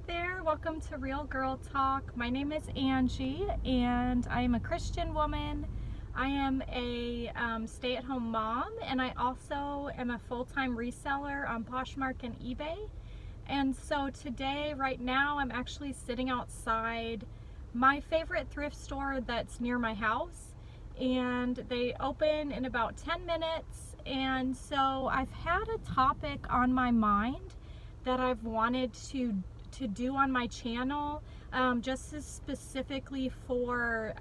there, welcome to Real Girl Talk. My name is Angie and I am a Christian woman. I am a stay-at-home mom, and I also am a full-time reseller on Poshmark and eBay. And so today, right now, I'm actually sitting outside my favorite thrift store that's near my house, and they open in about 10 minutes. And so I've had a topic on my mind that I've wanted to do on my channel, just as specifically for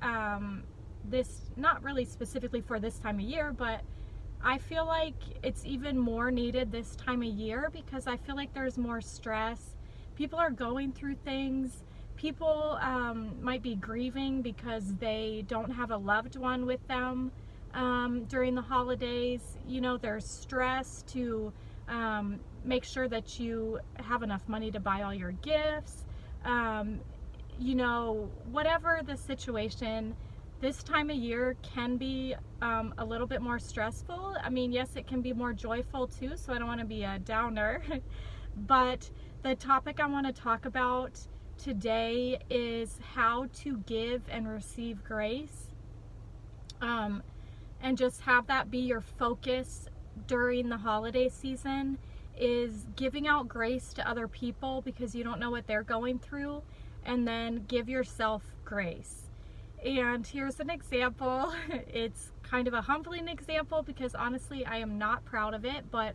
this, not really specifically for this time of year, but I feel like it's even more needed this time of year because I feel like there's more stress. People are going through things. People might be grieving because they don't have a loved one with them during the holidays. You know, there's stress to make sure that you have enough money to buy all your gifts. You know, whatever the situation, this time of year can be a little bit more stressful. I mean, yes, it can be more joyful too, so I don't want to be a downer. But the topic I want to talk about today is how to give and receive grace, and just have that be your focus during the holiday season, is giving out grace to other people because you don't know what they're going through, and then give yourself grace. And here's an example. It's kind of a humbling example because honestly I am not proud of it, but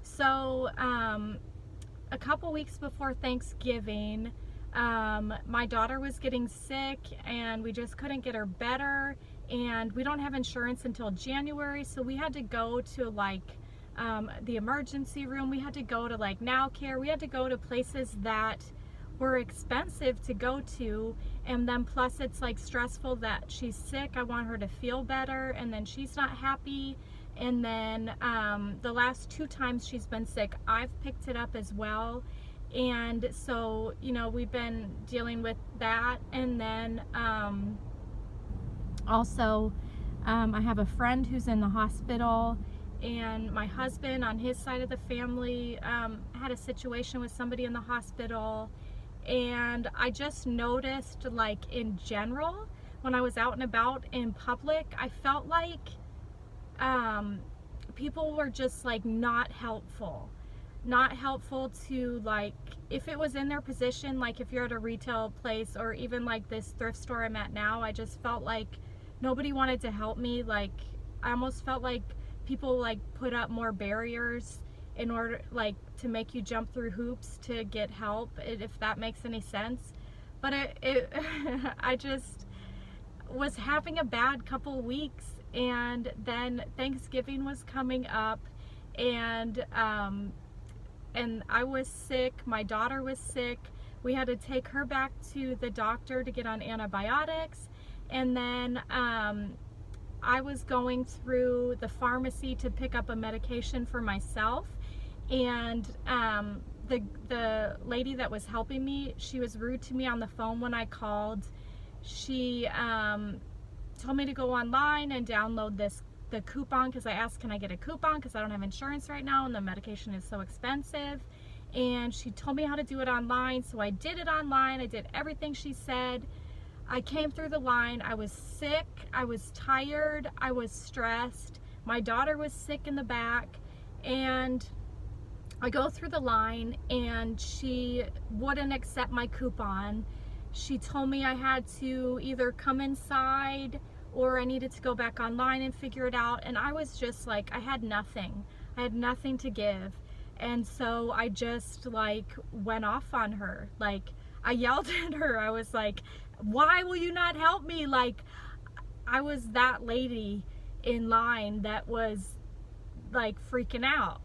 so a couple weeks before Thanksgiving, my daughter was getting sick and we just couldn't get her better, and we don't have insurance until January, so we had to go to like the emergency room. We had to go to like Now Care. We had to go to places that were expensive to go to, and then plus it's like stressful that she's sick. I want her to feel better, and then she's not happy, and then the last 2 times she's been sick, I've picked it up as well. And so, you know, we've been dealing with that. And then also I have a friend who's in the hospital, and my husband on his side of the family had a situation with somebody in the hospital. And I just noticed, like, in general, when I was out and about in public, I felt like people were just like not helpful to, like, if it was in their position, like if you're at a retail place or even like this thrift store I'm at now, I just felt like nobody wanted to help me. Like, I almost felt like people like put up more barriers in order, like, to make you jump through hoops to get help, if that makes any sense. But I just was having a bad couple weeks, and then Thanksgiving was coming up, and I was sick, my daughter was sick, we had to take her back to the doctor to get on antibiotics, and then I was going through the pharmacy to pick up a medication for myself, and the lady that was helping me, she was rude to me on the phone when I called. She told me to go online and download the coupon, because I asked, can I get a coupon, because I don't have insurance right now and the medication is so expensive. And she told me how to do it online, so I did it online. I did everything she said. I came through the line. I was sick, I was tired, I was stressed. My daughter was sick in the back, and I go through the line and she wouldn't accept my coupon. She told me I had to either come inside or I needed to go back online and figure it out. And I was just like, I had nothing to give. And so I just like went off on her. Like, I yelled at her. I was like, why will you not help me? Like, I was that lady in line that was like freaking out.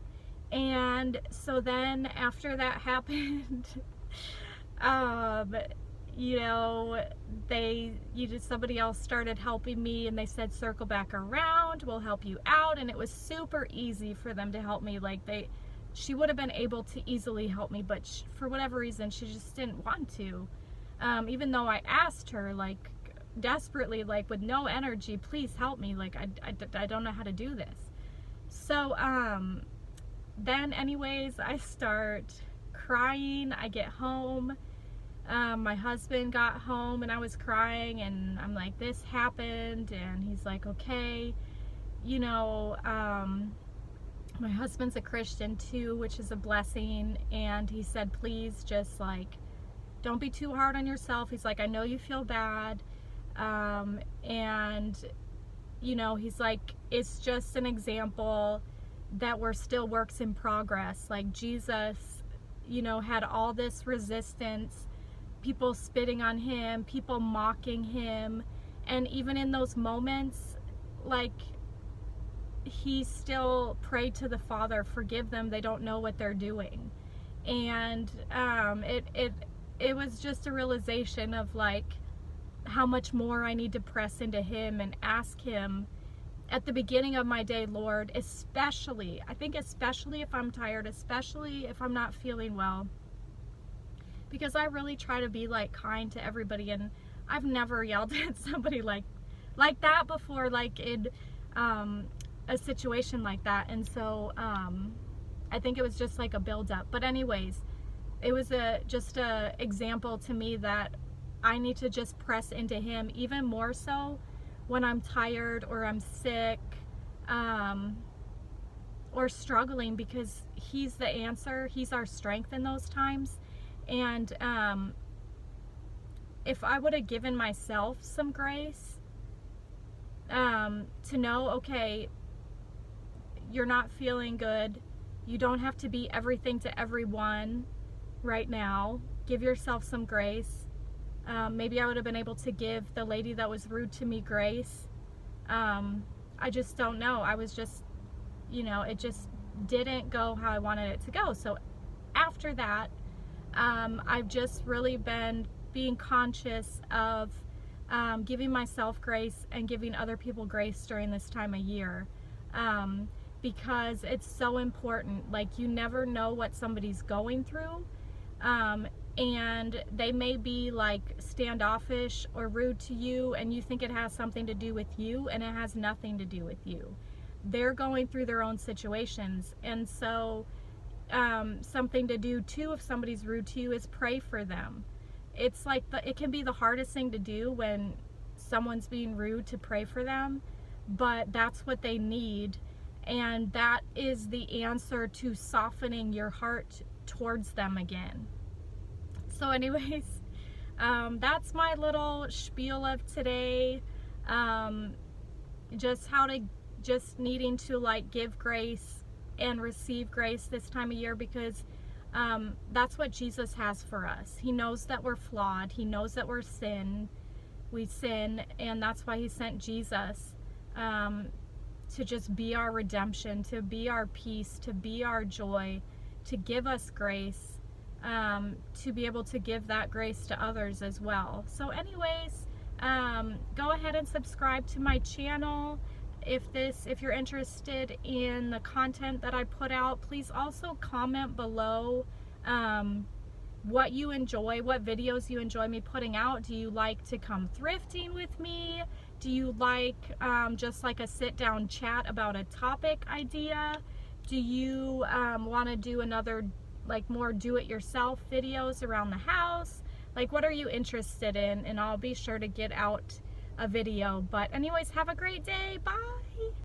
And so then after that happened, you know, somebody else started helping me, and they said, circle back around, we'll help you out. And it was super easy for them to help me. Like, she would have been able to easily help me, but for whatever reason, she just didn't want to. Even though I asked her, like, desperately, like, with no energy, please help me. Like, I don't know how to do this. So, then anyways, I start crying. I get home My husband got home and I was crying, and I'm like, this happened, and he's like, okay, you know, my husband's a Christian too, which is a blessing, and he said, please just like, don't be too hard on yourself. He's like, I know you feel bad, and you know, he's like, it's just an example that we're still works in progress. Like Jesus, you know, had all this resistance, people spitting on him, people mocking him, and even in those moments, like, he still prayed to the Father, forgive them, they don't know what they're doing. And it was just a realization of like how much more I need to press into him and ask him at the beginning of my day, Lord, especially if I'm tired, especially if I'm not feeling well, because I really try to be like kind to everybody, and I've never yelled at somebody like that before, like in a situation like that. And so I think it was just like a build up. But anyways, it was just a example to me that I need to just press into him even more so when I'm tired or I'm sick, or struggling, because he's the answer. He's our strength in those times. And if I would have given myself some grace, to know, okay, you're not feeling good, you don't have to be everything to everyone right now, give yourself some grace. Maybe I would have been able to give the lady that was rude to me grace. I just don't know. I was just, you know, it just didn't go how I wanted it to go. So after that, I've just really been being conscious of giving myself grace and giving other people grace during this time of year, because it's so important. Like, you never know what somebody's going through, and they may be like standoffish or rude to you, and you think it has something to do with you, and it has nothing to do with you. They're going through their own situations. And so something to do too, if somebody's rude to you, is pray for them. It's like it can be the hardest thing to do when someone's being rude, to pray for them, but that's what they need, and that is the answer to softening your heart towards them again. So anyways, that's my little spiel of today. Just needing to like give grace and receive grace this time of year, because that's what Jesus has for us. He knows that we're flawed. He knows that we sin, and that's why he sent Jesus, to just be our redemption, to be our peace, to be our joy, to give us grace, to be able to give that grace to others as well. So anyways, go ahead and subscribe to my channel. If you're interested in the content that I put out, please also comment below what you enjoy, what videos you enjoy me putting out. Do you like to come thrifting with me? Do you like just like a sit down chat about a topic idea? Do you want to do another, like, more do-it-yourself videos around the house? Like, what are you interested in? And I'll be sure to get out a video. But anyways, have a great day. Bye.